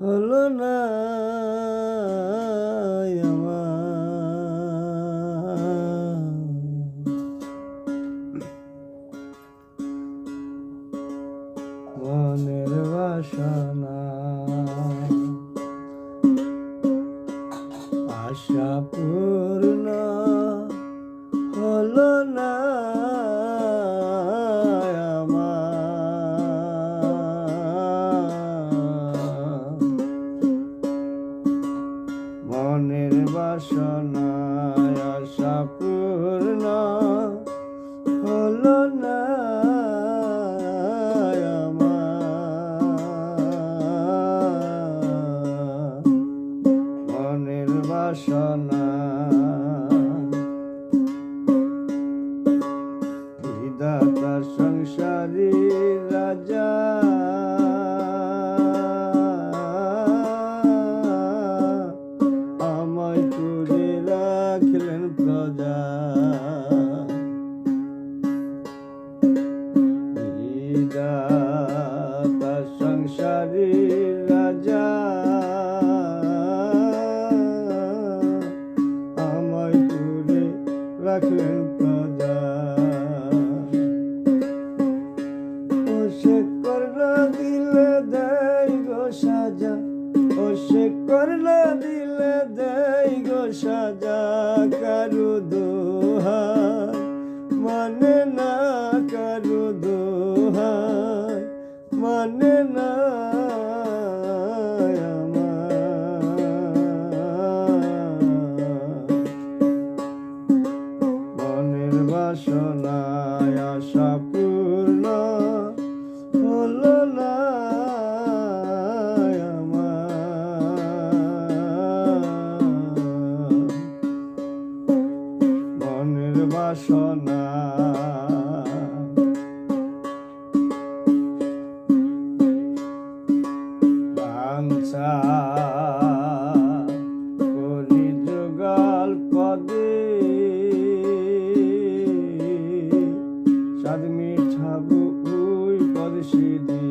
হলো না আমার মনের বাসনা আশা পূর্ণ হলো না মনের বাসনা আশা পূর্ণ হলো না আমার মনের বাসনা বিধাতা সংসারী রাজা আমায় করে রাখলেন প্রজা বিধাতা সংসারী রাজা আমায় করে রাখলেন প্রজা ও সে করলা দিলে দেয় গো সাজা ও সে করলা দিলে দেয় গো সাজা কারু দোহাই মানে না কারু দোহাই মানে না মনের বাসনায় আশা পূর্ণ হলো না মনের বাসনা বাঞ্ছা করি যুগল পদে স্বাদ মিঠাবু ওই পদ সিদ্ধি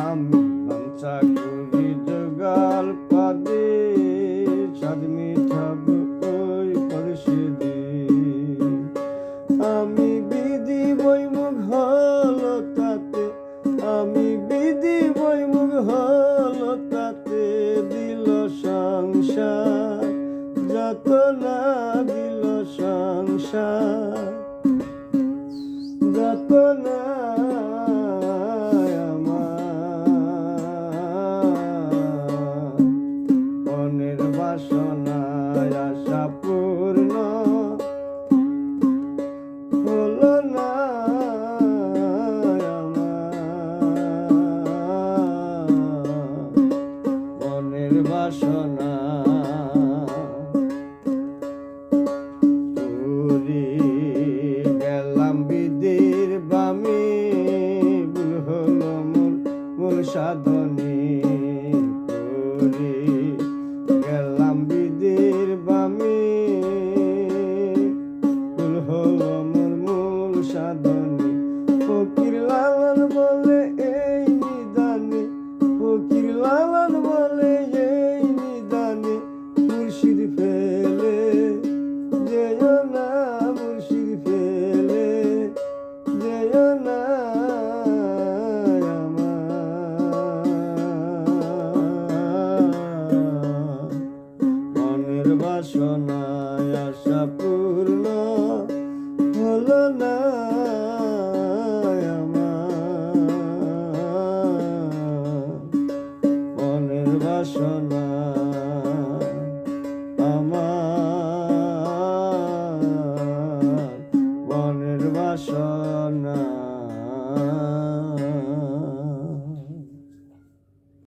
আমি বাঞ্ছা করি যুগল পদে স্বাদ মিঠাবু ওই পদ সিদ্ধি আমি বিধি বই মুখ হলো তাতে আমি বিধি বই মুখ হলো তাতে দিল সংসার যত না দিল সংসার যত না আমার মনের বাসনায় আশা পূর্ণ হলো না মনের বাসনা পুরি গেলাম বিদির বামে ভুল হলো মূল সাধনে পুরি গেলাম বিদির বামে ভুল হলো মূল সাধনে ফকির লালন বলে এই নিদানে ফকির লালন বলে এই নিদানে মুর্শিদ ফেলে যেও না মুর্শিদ ফেলে যেও না মনের বাসনায় আশা পূর্ণ হলো না মনের বাসনা আমার মনের বাসনা